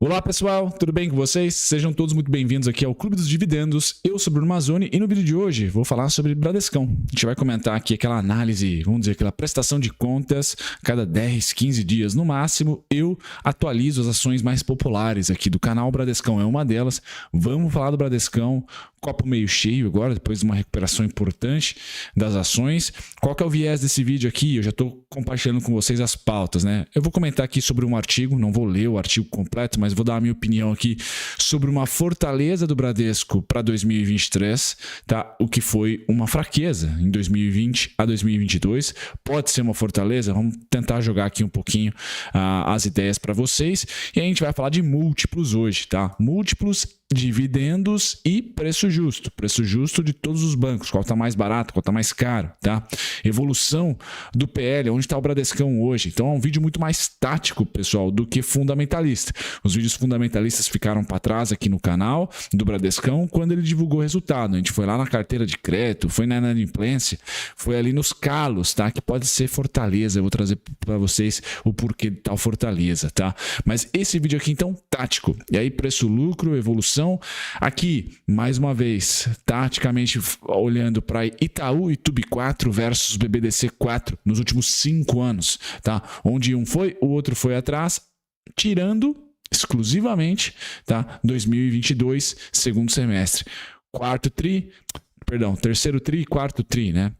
Olá pessoal, tudo bem com vocês? Sejam todos muito bem-vindos aqui ao Clube dos Dividendos. Eu sou Bruno Mazzoni e no vídeo de hoje vou falar sobre Bradescão. A gente vai comentar aqui aquela análise, vamos dizer, aquela prestação de contas. Cada 10, 15 dias no máximo, eu atualizo as ações mais populares aqui do canal. Bradescão é uma delas. Vamos falar do Bradescão, copo meio cheio agora, depois de uma recuperação importante das ações. Qual que é o viés desse vídeo aqui? Eu já estou compartilhando com vocês as pautas, né? Eu vou comentar aqui sobre um artigo, não vou ler o artigo completo, mas vou dar a minha opinião aqui sobre uma fortaleza do Bradesco para 2023, tá? O que foi uma fraqueza em 2020 a 2022. Pode ser uma fortaleza? Vamos tentar jogar aqui um pouquinho as ideias para vocês. E a gente vai falar de múltiplos hoje, tá? Múltiplos, dividendos e preço justo. Preço justo de todos os bancos. Qual está mais barato, qual está mais caro, tá? Evolução do PL, onde está o Bradescão hoje. Então é um vídeo muito mais tático, pessoal, do que fundamentalista. Os vídeos fundamentalistas ficaram para trás aqui no canal do Bradescão quando ele divulgou o resultado. A gente foi lá na carteira de crédito, foi na inadimplência, foi ali nos calos, tá? Que pode ser fortaleza. Eu vou trazer para vocês o porquê de tal fortaleza, tá? Mas esse vídeo aqui, então, tático. E aí, preço-lucro, evolução. Aqui, mais uma vez, taticamente olhando para Itaú e Tube 4 versus BBDC 4 nos últimos 5 anos, tá? Onde um foi, o outro foi atrás, tirando exclusivamente, tá? 2022, segundo semestre. Terceiro tri e quarto tri, né?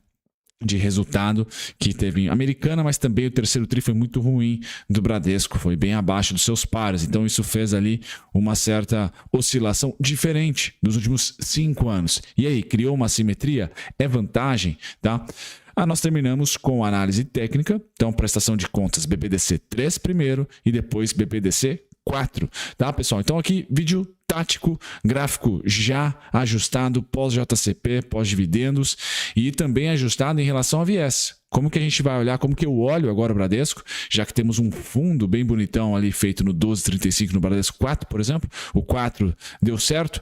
De resultado que teve em Americana, mas também o terceiro tri foi muito ruim do Bradesco, foi bem abaixo dos seus pares, então isso fez ali uma certa oscilação diferente nos últimos 5 anos. E aí, criou uma assimetria? É vantagem, tá? Nós terminamos com análise técnica, então prestação de contas BBDC 3 primeiro e depois BBDC 4, tá, pessoal? Então aqui, vídeo tático, gráfico já ajustado, pós-JCP, pós-dividendos e também ajustado em relação a viés. Como que a gente vai olhar, como que eu olho agora o Bradesco, já que temos um fundo bem bonitão ali feito no 12,35 no Bradesco 4, por exemplo. O 4 deu certo,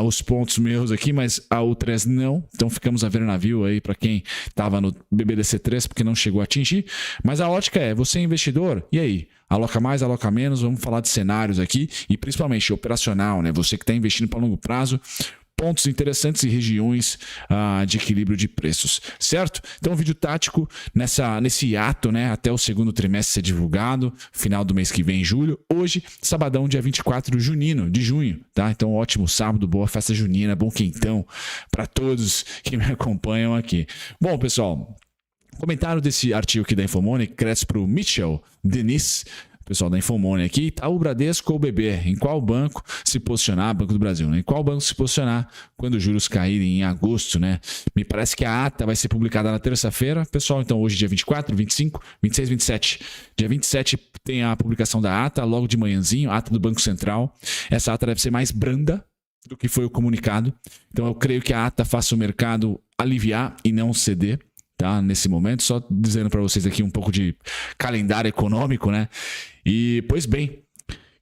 os pontos meus aqui, mas a U3 não. Então ficamos a ver navio aí para quem estava no BBDC 3 porque não chegou a atingir. Mas a ótica é, você é investidor, e aí? Aloca mais, aloca menos, vamos falar de cenários aqui e principalmente operacional, né? Você que está investindo para longo prazo, pontos interessantes e regiões de equilíbrio de preços, certo? Então, vídeo tático nesse ato, né? Até o segundo trimestre ser divulgado, final do mês que vem, em julho. Hoje, sabadão, dia 24 de junho, tá? Então, ótimo sábado, boa festa junina, bom quentão para todos que me acompanham aqui. Bom, pessoal, comentário desse artigo aqui da Infomoney, crédito para o Mitchell Denis, pessoal da Infomoney aqui, tá o Bradesco ou o BB, em qual banco se posicionar, Banco do Brasil, né? Em qual banco se posicionar quando os juros caírem em agosto, né? Me parece que a ata vai ser publicada na terça-feira, pessoal, então hoje dia 24, 25, 26, 27. Dia 27 tem a publicação da ata, logo de manhãzinho, ata do Banco Central. Essa ata deve ser mais branda do que foi o comunicado, então eu creio que a ata faça o mercado aliviar e não ceder, tá? Nesse momento, só dizendo para vocês aqui um pouco de calendário econômico, né? E, pois bem,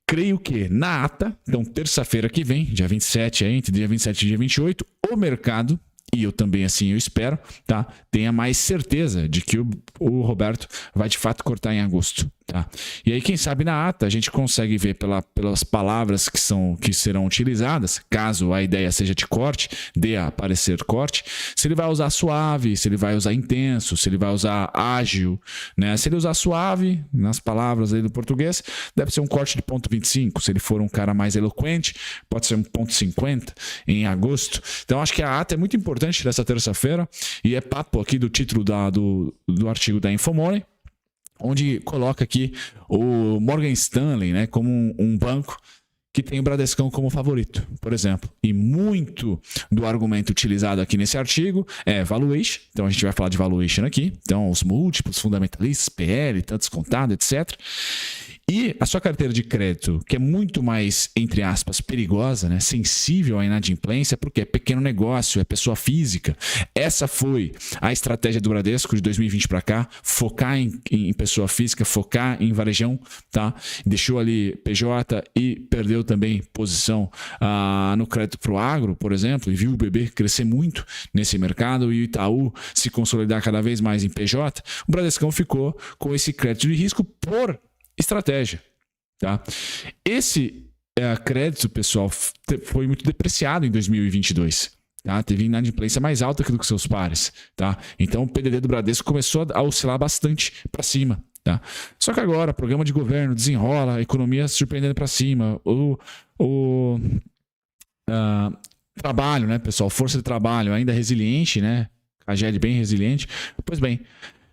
creio que na ata, então terça-feira que vem, dia 27, entre dia 27 e dia 28, o mercado, e eu também assim eu espero, tá? Tenha mais certeza de que o Roberto vai de fato cortar em agosto, tá? E aí, quem sabe na ata a gente consegue ver pelas palavras que serão utilizadas, caso a ideia seja de corte, dê a parecer corte, se ele vai usar suave, se ele vai usar intenso, se ele vai usar ágil, né? Se ele usar suave, nas palavras aí do português, deve ser um corte de 0,25. Se ele for um cara mais eloquente, pode ser um 0,50 em agosto. Então, acho que a ata é muito importante dessa terça-feira e é papo aqui do título do artigo da Infomoney, onde coloca aqui o Morgan Stanley, né, como um banco que tem o Bradescão como favorito, por exemplo. E muito do argumento utilizado aqui nesse artigo é valuation. Então a gente vai falar de valuation aqui. Então os múltiplos, fundamentalistas, PL, tanto descontado, etc. E a sua carteira de crédito, que é muito mais, entre aspas, perigosa, né? Sensível à inadimplência, porque é pequeno negócio, é pessoa física. Essa foi a estratégia do Bradesco de 2020 para cá, focar em pessoa física, focar em varejão, tá? Deixou ali PJ e perdeu também posição no crédito para o agro, por exemplo, e viu o BB crescer muito nesse mercado e o Itaú se consolidar cada vez mais em PJ. O Bradescão ficou com esse crédito de risco por estratégia, tá? Esse crédito, pessoal, foi muito depreciado em 2022. Tá? Teve inadimplência mais alta que do que seus pares. Tá? Então o PDD do Bradesco começou a oscilar bastante para cima. Tá? Só que agora, programa de governo desenrola, a economia surpreendendo para cima, trabalho, né, pessoal? Força de trabalho ainda resiliente, né? A GED bem resiliente. Pois bem,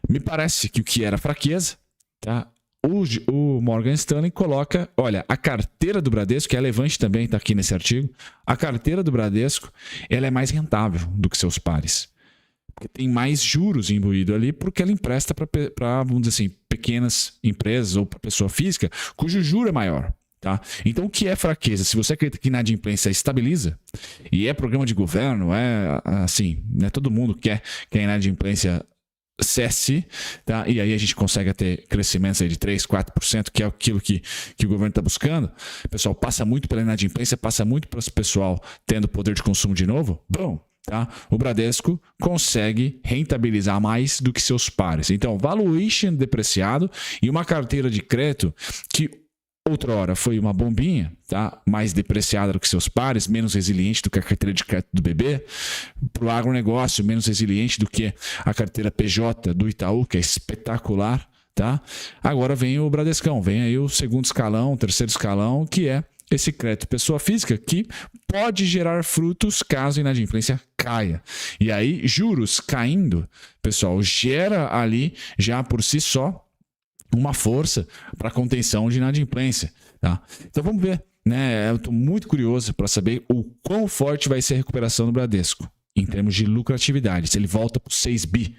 me parece que o que era fraqueza, tá? O Morgan Stanley coloca, olha, a carteira do Bradesco, que é relevante também, está aqui nesse artigo, a carteira do Bradesco, ela é mais rentável do que seus pares. Porque tem mais juros imbuído ali, porque ela empresta para, vamos dizer assim, pequenas empresas ou para pessoa física, cujo juro é maior. Tá? Então, o que é fraqueza? Se você acredita que inadimplência estabiliza, e é programa de governo, é assim, né? Todo mundo quer que a inadimplência cesse, tá? E aí a gente consegue ter crescimentos aí de 3%, 4%, que é aquilo que o governo está buscando. O pessoal passa muito pela inadimplência, passa muito para o pessoal tendo poder de consumo de novo. Bom, tá? O Bradesco consegue rentabilizar mais do que seus pares. Então, valuation depreciado e uma carteira de crédito que outrora foi uma bombinha, tá? Mais depreciada do que seus pares, menos resiliente do que a carteira de crédito do BB. Para o agronegócio, menos resiliente do que a carteira PJ do Itaú, que é espetacular. Tá? Agora vem o Bradescão, vem aí o segundo escalão, o terceiro escalão, que é esse crédito pessoa física, que pode gerar frutos caso a inadimplência caia. E aí, juros caindo, pessoal, gera ali já por si só uma força para contenção de inadimplência. Tá? Então vamos ver. Né? Eu estou muito curioso para saber o quão forte vai ser a recuperação do Bradesco em termos de lucratividade. Se ele volta para o 6 bi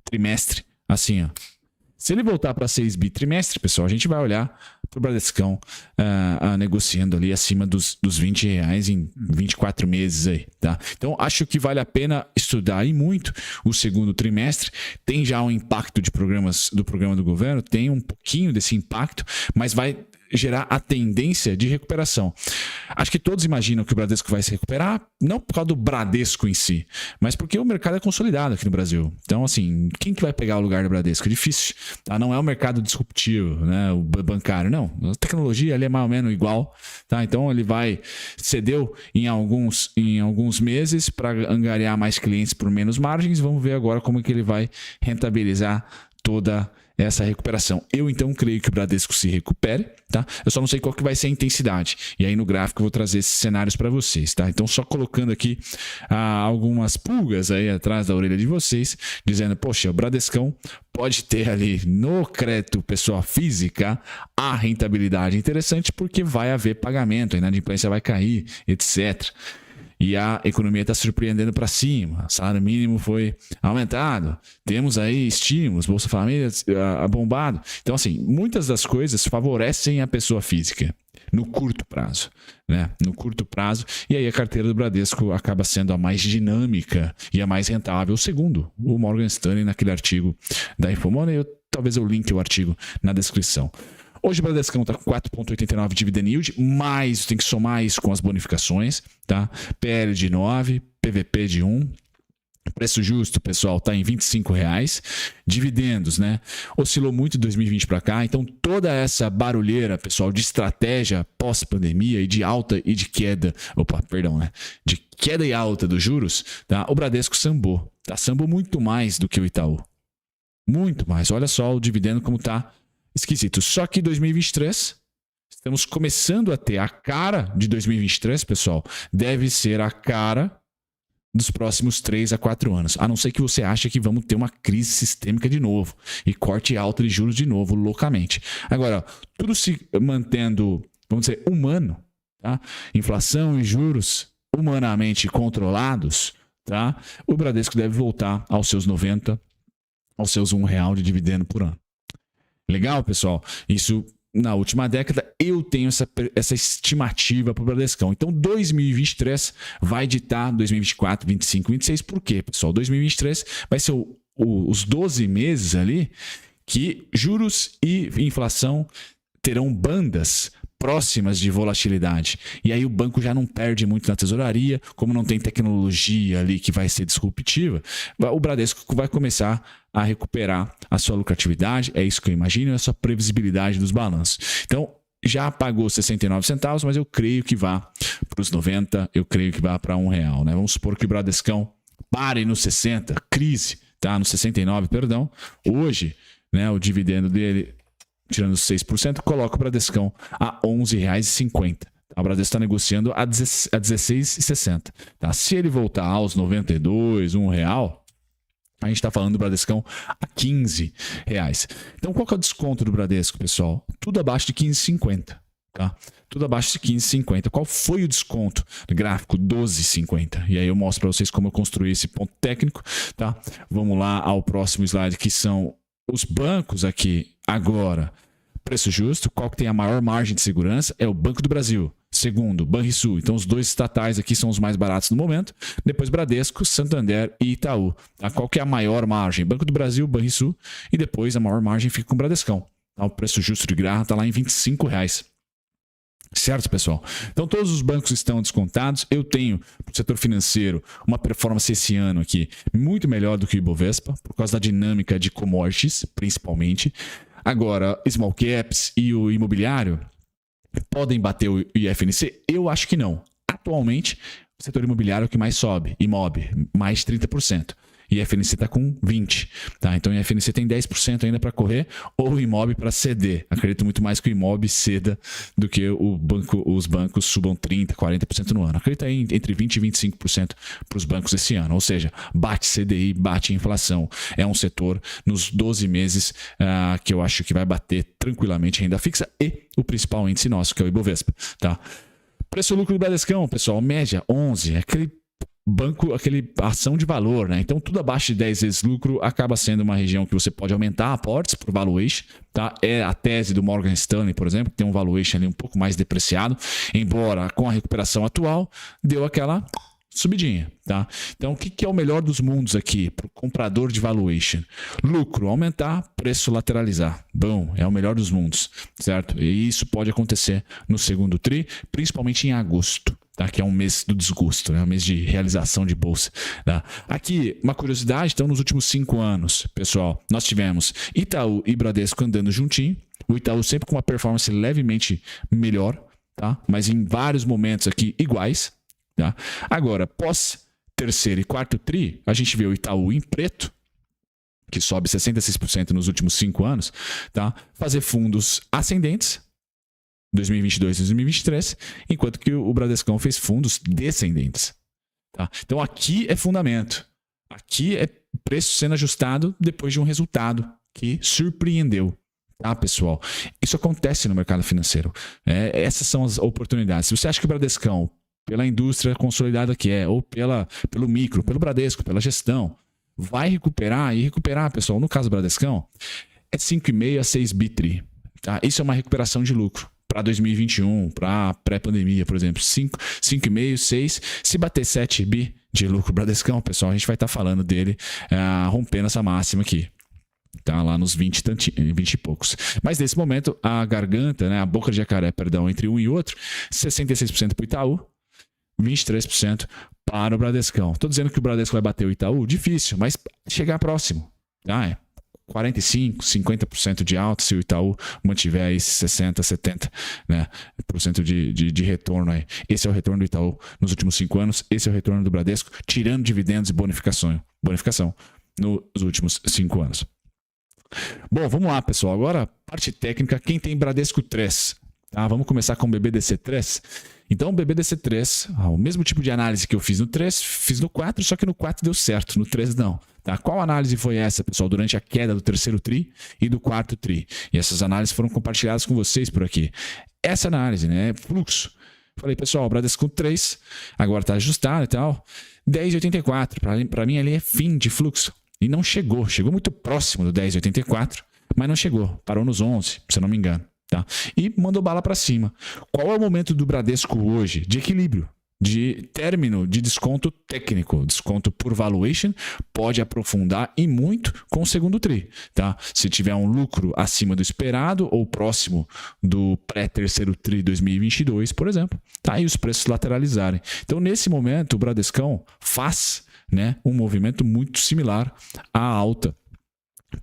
trimestre, assim, ó. Se ele voltar para 6 bi trimestre, pessoal, a gente vai olhar para o Bradescão negociando ali acima dos R$20 em 24 meses aí, tá? Então, acho que vale a pena estudar aí muito o segundo trimestre. Tem já um impacto do programa do governo, tem um pouquinho desse impacto, mas vai gerar a tendência de recuperação. Acho que todos imaginam que o Bradesco vai se recuperar, não por causa do Bradesco em si, mas porque o mercado é consolidado aqui no Brasil. Então, assim, quem que vai pegar o lugar do Bradesco? É difícil. Tá? Não é um mercado disruptivo, né? O bancário, não. A tecnologia ali é mais ou menos igual. Tá? Então, ele cedeu em alguns meses para angariar mais clientes por menos margens. Vamos ver agora como é que ele vai rentabilizar toda essa recuperação. Eu, então, creio que o Bradesco se recupere, tá? Eu só não sei qual que vai ser a intensidade. E aí, no gráfico, eu vou trazer esses cenários para vocês, tá? Então, só colocando aqui algumas pulgas aí atrás da orelha de vocês, dizendo, poxa, o Bradescão pode ter ali no crédito pessoa física a rentabilidade interessante porque vai haver pagamento, a inadimplência vai cair, etc. E a economia está surpreendendo para cima. O salário mínimo foi aumentado. Temos aí estímulos, Bolsa Família bombado. Então, assim, muitas das coisas favorecem a pessoa física no curto prazo, né? No curto prazo. E aí a carteira do Bradesco acaba sendo a mais dinâmica e a mais rentável, segundo o Morgan Stanley naquele artigo da Infomoney. Talvez eu linke o artigo na descrição. Hoje o Bradescão está com 4,89 dividend yield, mas tem que somar isso com as bonificações, tá? PL de 9, PVP de 1. Preço justo, pessoal, está em R$25. Dividendos, né? Oscilou muito de 2020 para cá, então toda essa barulheira, pessoal, de estratégia pós-pandemia e de alta e de queda, de queda e alta dos juros, tá? O Bradesco sambou, tá? Sambou muito mais do que o Itaú. Muito mais. Olha só o dividendo como está esquisito. Só que 2023, estamos começando a ter a cara de 2023, pessoal, deve ser a cara dos próximos 3 a 4 anos. A não ser que você ache que vamos ter uma crise sistêmica de novo e corte alta de juros de novo, loucamente. Agora, tudo se mantendo, vamos dizer, humano, tá? Inflação e juros humanamente controlados, tá? O Bradesco deve voltar aos seus 90, aos seus R$1 de dividendo por ano. Legal, pessoal? Isso, na última década, eu tenho essa estimativa para o Bradescão. Então, 2023 vai ditar 2024, 2025, 2026. Por quê, pessoal? 2023 vai ser os 12 meses ali que juros e inflação terão bandas próximas de volatilidade. E aí o banco já não perde muito na tesouraria, como não tem tecnologia ali que vai ser disruptiva, o Bradesco vai começar a recuperar a sua lucratividade, é isso que eu imagino, a sua previsibilidade dos balanços. Então, já pagou 69 centavos, mas eu creio que vá para os 90, eu creio que vá para R$1, né? Vamos supor que o Bradescão pare no 60, crise, tá? No 69, perdão. Hoje, né, o dividendo dele, tirando 6%, coloca o Bradescão a R$11,50. O Bradesco está negociando a R$16,60. Tá? Se ele voltar aos 92, R$1, a gente está falando do Bradescão a R$15. Então, qual que é o desconto do Bradesco, pessoal? Tudo abaixo de 15,50. Tá? Tudo abaixo de 15,50. Qual foi o desconto do gráfico? 12,50. E aí eu mostro para vocês como eu construí esse ponto técnico. Tá? Vamos lá ao próximo slide, que são os bancos aqui agora. Preço justo. Qual que tem a maior margem de segurança? É o Banco do Brasil. Segundo, Banrisul. Então, os dois estatais aqui são os mais baratos no momento. Depois, Bradesco, Santander e Itaú. Tá? Qual que é a maior margem? Banco do Brasil, Banrisul. E depois, a maior margem fica com o Bradescão. Tá? O preço justo de Graham está lá em R$25. Certo, pessoal? Então, todos os bancos estão descontados. Eu tenho, para o setor financeiro, uma performance esse ano aqui muito melhor do que o Ibovespa, por causa da dinâmica de commodities, principalmente. Agora, small caps e o imobiliário podem bater o IFNC? Eu acho que não. Atualmente, o setor imobiliário é o que mais sobe. Imob, mais 30%. IFNC está com 20%. Tá? Então, o IFNC tem 10% ainda para correr, ou o Imob para ceder. Acredito muito mais que o Imob ceda do que os bancos subam 30%, 40% no ano. Acredito aí entre 20% e 25% para os bancos esse ano. Ou seja, bate CDI, bate inflação. É um setor nos 12 meses que eu acho que vai bater tranquilamente renda fixa e o principal índice nosso, que é o Ibovespa. Tá? Preço-lucro do Bradescão, pessoal, média 11. É aquele banco, aquele ação de valor, né? Então, tudo abaixo de 10 vezes lucro acaba sendo uma região que você pode aumentar aportes por valuation, tá? É a tese do Morgan Stanley, por exemplo, que tem um valuation ali um pouco mais depreciado, embora com a recuperação atual deu aquela subidinha, tá? Então, o que é o melhor dos mundos aqui para o comprador de valuation? Lucro aumentar, preço lateralizar. Bom, é o melhor dos mundos, certo? E isso pode acontecer no segundo tri, principalmente em agosto. Tá? Que é um mês do desgosto, né? Um mês de realização de bolsa. Tá? Aqui, uma curiosidade, então, nos últimos 5 anos, pessoal, nós tivemos Itaú e Bradesco andando juntinho, o Itaú sempre com uma performance levemente melhor, tá? Mas em vários momentos aqui iguais. Tá? Agora, pós terceiro e quarto tri, a gente vê o Itaú em preto, que sobe 66% nos últimos 5 anos, tá? Fazer fundos ascendentes, 2022 e 2023, enquanto que o Bradescão fez fundos descendentes. Tá? Então aqui é fundamento. Aqui é preço sendo ajustado depois de um resultado que surpreendeu. Tá, pessoal? Isso acontece no mercado financeiro. Essas são as oportunidades. Se você acha que o Bradescão, pela indústria consolidada que é, ou pelo micro, pelo Bradesco, pela gestão, vai recuperar, pessoal, no caso do Bradescão, é 5,5 a 6 bi. Tá? Isso é uma recuperação de lucro. Para 2021, para pré-pandemia, por exemplo, 5,5, 6. Se bater 7 bi de lucro Bradescão, pessoal, a gente vai estar falando dele rompendo essa máxima aqui. Tá lá nos 20 e poucos. Mas nesse momento, a garganta, né, a boca de jacaré, perdão, entre um e outro, 66% para o Itaú, 23% para o Bradescão. Estou dizendo que o Bradesco vai bater o Itaú? Difícil, mas chegar próximo. Tá? 45%, 50% de alta se o Itaú mantiver aí 60%, 70%, né, % de retorno aí. Esse é o retorno do Itaú nos últimos 5 anos, esse é o retorno do Bradesco, tirando dividendos e bonificação nos últimos 5 anos. Bom, vamos lá, pessoal. Agora, parte técnica, quem tem Bradesco 3? Tá? Vamos começar com o BBDC3. Então, o BBDC3, o mesmo tipo de análise que eu fiz no 3, fiz no 4, só que no 4 deu certo, no 3 não. Tá? Qual análise foi essa, pessoal, durante a queda do terceiro tri e do quarto tri? E essas análises foram compartilhadas com vocês por aqui. Essa análise, né, fluxo. Falei, pessoal, o Bradesco 3, agora está ajustado e tal, 10,84. Para mim ali é fim de fluxo. E não chegou muito próximo do 10,84, mas não chegou, parou nos 11, se eu não me engano. Tá? E mandou bala para cima. Qual é o momento do Bradesco hoje? De equilíbrio, de término de desconto técnico, desconto por valuation, pode aprofundar e muito com o segundo tri. Tá? Se tiver um lucro acima do esperado ou próximo do pré-terceiro tri 2022, por exemplo, tá? E os preços lateralizarem. Então, nesse momento, o Bradescão faz, né, um movimento muito similar à alta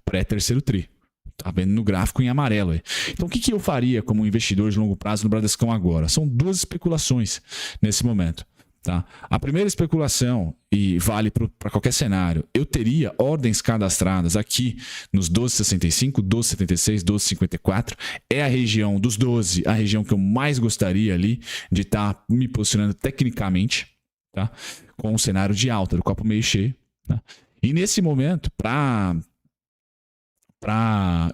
pré-terceiro tri. Tá vendo no gráfico em amarelo aí. Então, o que eu faria como investidor de longo prazo no Bradescão agora? São duas especulações nesse momento. Tá? A primeira especulação, e vale para qualquer cenário, eu teria ordens cadastradas aqui nos 12,65, 12,76, 12,54. É a região dos 12, a região que eu mais gostaria ali de estar me posicionando tecnicamente, tá? Com um cenário de alta, do copo meio cheio. Tá? E nesse momento, para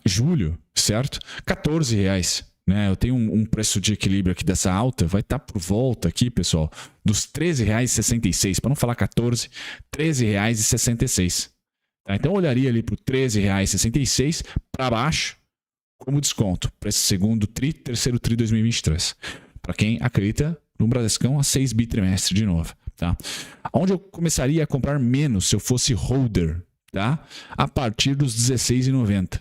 julho, certo? R$14, né? Eu tenho um preço de equilíbrio aqui dessa alta, vai estar por volta aqui, pessoal, dos R$13,66, para não falar 14, R$13,66. Tá? Então eu olharia ali para o R$13,66 para baixo como desconto para esse segundo tri, terceiro tri 2023. Para quem acredita no Bradescão a 6 bitrimestre de novo. Tá? Onde eu começaria a comprar menos se eu fosse holder, tá? A partir dos R$16,90.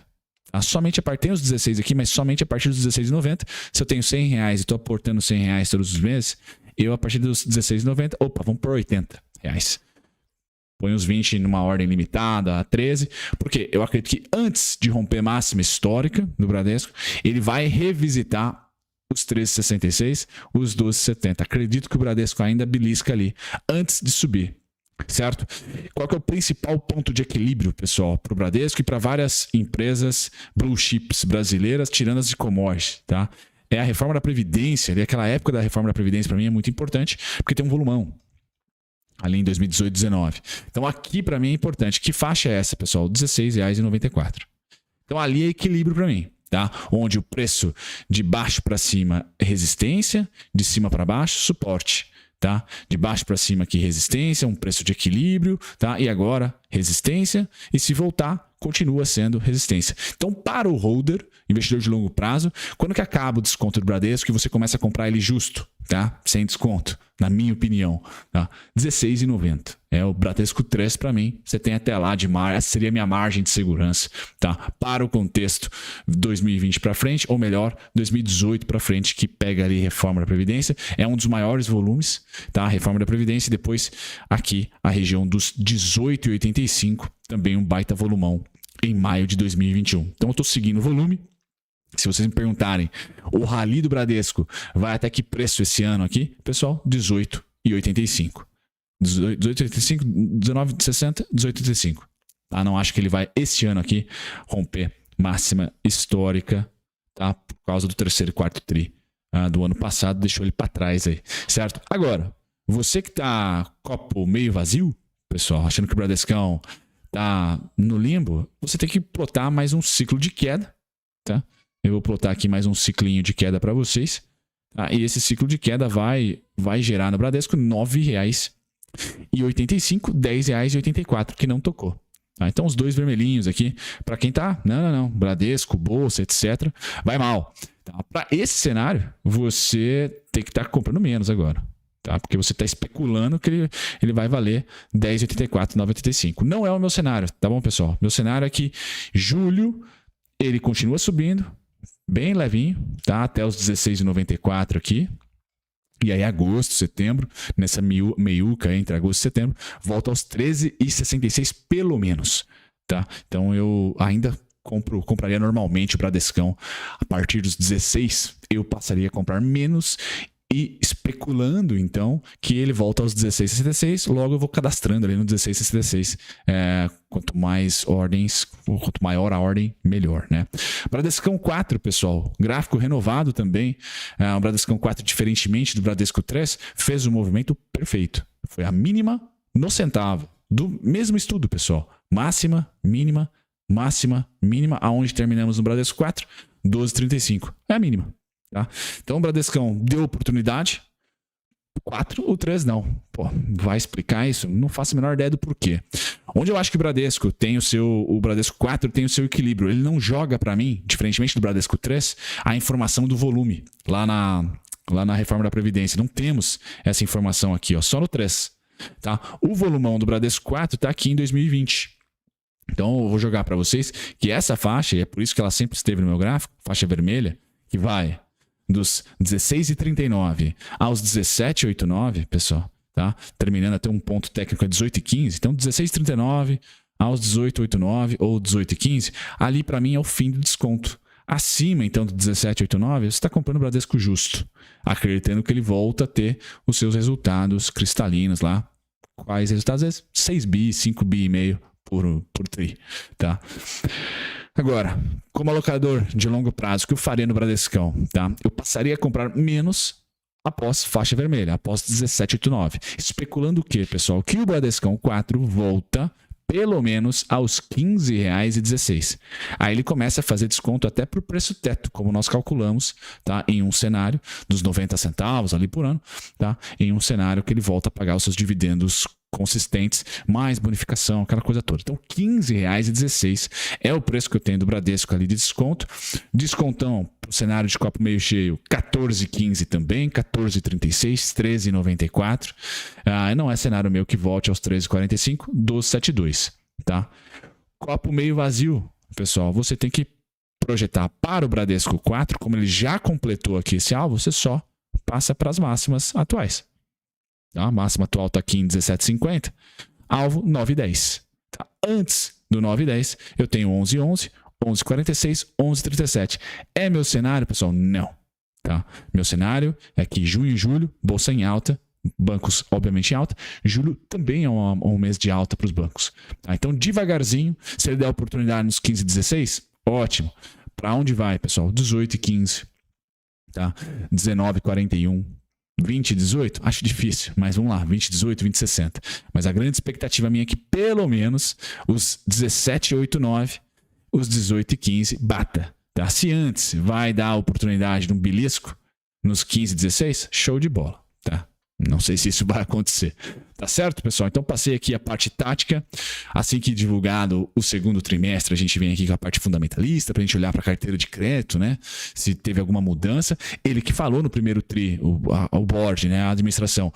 Tá? Somente a partir, tem os 16 aqui, mas somente a partir dos R$16,90. Se eu tenho R$100 e estou aportando R$100 todos os meses, eu a partir dos R$16,90, opa, vamos por R$80. Põe os 20 numa ordem limitada a 13, porque eu acredito que antes de romper máxima histórica do Bradesco, ele vai revisitar os 13,66, os 12,70. Acredito que o Bradesco ainda belisca ali antes de subir. Certo? Qual que é o principal ponto de equilíbrio, pessoal, para o Bradesco e para várias empresas blue chips brasileiras, tirando as de commodities, tá? É a reforma da Previdência. Ali, aquela época da reforma da Previdência, para mim, é muito importante, porque tem um volumão ali em 2018, 2019. Então, aqui, para mim, é importante. Que faixa é essa, pessoal? R$16,94. Então, ali é equilíbrio para mim. Tá? Onde o preço de baixo para cima é resistência, de cima para baixo, suporte. Tá? De baixo para cima aqui resistência, um preço de equilíbrio, tá? E agora resistência, e se voltar, continua sendo resistência. Então, para o holder, investidor de longo prazo, quando que acaba o desconto do Bradesco e você começa a comprar ele justo, tá? Sem desconto, na minha opinião, tá? R$16,90. É o Bradesco 3 para mim. Você tem até lá de margem, essa seria a minha margem de segurança, tá? Para o contexto 2020 para frente, ou melhor, 2018 para frente, que pega ali reforma da Previdência, é um dos maiores volumes, tá? A reforma da Previdência, e depois aqui a região dos 18,85, também um baita volumão em maio de 2021. Então eu estou seguindo o volume. Se vocês me perguntarem, o rally do Bradesco vai até que preço esse ano aqui? Pessoal, 18,85. 18,85, 19,60, 18,85. Tá? Não acho que ele vai, esse ano aqui, romper máxima histórica, tá? Por causa do terceiro e quarto tri do ano passado, deixou ele para trás aí, certo? Agora, você que tá copo meio vazio, pessoal, achando que o Bradescão tá no limbo, você tem que plotar mais um ciclo de queda, tá? Eu vou plotar aqui mais um ciclinho de queda para vocês. Tá? E esse ciclo de queda vai gerar no Bradesco R$ 9,85, R$ 10,84, que não tocou. Tá? Então, os dois vermelhinhos aqui, para quem tá, não, Bradesco, Bolsa, etc., vai mal. Tá? Para esse cenário, você tem que estar comprando menos agora. Tá? Porque você está especulando que ele vai valer 10,84, 9,85. Não é o meu cenário, tá bom, pessoal? Meu cenário é que julho ele continua subindo, bem levinho, tá? Até os 16,94 aqui. E aí agosto, setembro, nessa meiuca entre agosto e setembro, volta aos 13,66 pelo menos, tá? Então eu ainda compraria normalmente o Bradescão. A partir dos 16, eu passaria a comprar menos e especulando, então, que ele volta aos 16,66, logo eu vou cadastrando ali no 16,66. Quanto mais ordens, quanto maior a ordem, melhor, né? Bradescão 4, pessoal, gráfico renovado também. O Bradescão 4, diferentemente do Bradesco 3, fez o movimento perfeito. Foi a mínima no centavo, do mesmo estudo, pessoal. Máxima, mínima, aonde terminamos no Bradesco 4, 12,35. É a mínima. Tá? Então o Bradescão deu oportunidade, 4, o 3 não. Pô, vai explicar isso? Não faço a menor ideia do porquê. Onde eu acho que o Bradesco tem o Bradesco 4 tem o seu equilíbrio. Ele não joga para mim, diferentemente do Bradesco 3, a informação do volume lá na reforma da Previdência. Não temos essa informação aqui, ó, só no 3. Tá? O volumão do Bradesco 4 está aqui em 2020. Então eu vou jogar para vocês que essa faixa, e é por isso que ela sempre esteve no meu gráfico, faixa vermelha, que vai dos 16,39 aos 17,89, pessoal, tá? Terminando até um ponto técnico a 18,15. Então, 16,39 aos 18,89 ou 18,15, ali para mim é o fim do desconto. Acima, então, do 17,89, você está comprando o Bradesco justo, acreditando que ele volta a ter os seus resultados cristalinos lá. Quais resultados? Às vezes 6 bi, 5 bi e meio por tri, tá? Agora, como alocador de longo prazo, o que eu faria no Bradescão, tá? Eu passaria a comprar menos após faixa vermelha, após 17,89. Especulando o quê, pessoal? Que o Bradescão 4 volta pelo menos aos R$ 15,16. Aí ele começa a fazer desconto até para o preço teto, como nós calculamos, tá? Em um cenário dos 90 centavos ali por ano, tá? Em um cenário que ele volta a pagar os seus dividendos consistentes, mais bonificação, aquela coisa toda. Então, R$ 15,16 é o preço que eu tenho do Bradesco ali de desconto. Descontão para o cenário de copo meio cheio, 14,15 também, 14,36, 13,94. Não é cenário meu que volte aos 13,45, 12,72, tá? Copo meio vazio, pessoal, você tem que projetar para o Bradesco 4, como ele já completou aqui esse alvo, você só passa para as máximas atuais. A máxima atual está aqui em 17,50. Alvo 9,10. Tá? Antes do 9,10, eu tenho 11,11, 11,46, 11,37. É meu cenário, pessoal? Não. Tá? Meu cenário é que junho e julho, bolsa em alta, bancos obviamente em alta. Julho também é um mês de alta para os bancos. Tá? Então, devagarzinho, se ele der oportunidade nos 15,16, ótimo. Para onde vai, pessoal? 18,15. Tá? 19,41. 20,18? Acho difícil, mas vamos lá, 20,18, 20,60. Mas a grande expectativa minha é que pelo menos os 17,89, os 18,15 bata. Tá? Se antes vai dar a oportunidade de um belisco nos 15,16, show de bola. Tá? Não sei se isso vai acontecer. Tá certo, pessoal? Então passei aqui a parte tática. Assim que divulgado o segundo trimestre, a gente vem aqui com a parte fundamentalista para a gente olhar para a carteira de crédito, né? Se teve alguma mudança. Ele que falou no primeiro tri, o board, né? A administração,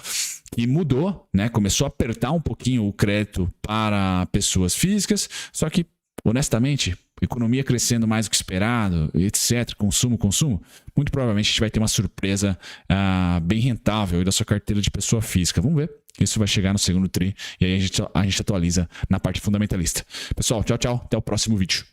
que mudou, né? Começou a apertar um pouquinho o crédito para pessoas físicas, só que, honestamente, economia crescendo mais do que esperado, etc., consumo, muito provavelmente a gente vai ter uma surpresa bem rentável da sua carteira de pessoa física. Vamos ver. Isso vai chegar no segundo tri e aí a gente atualiza na parte fundamentalista. Pessoal, tchau, tchau. Até o próximo vídeo.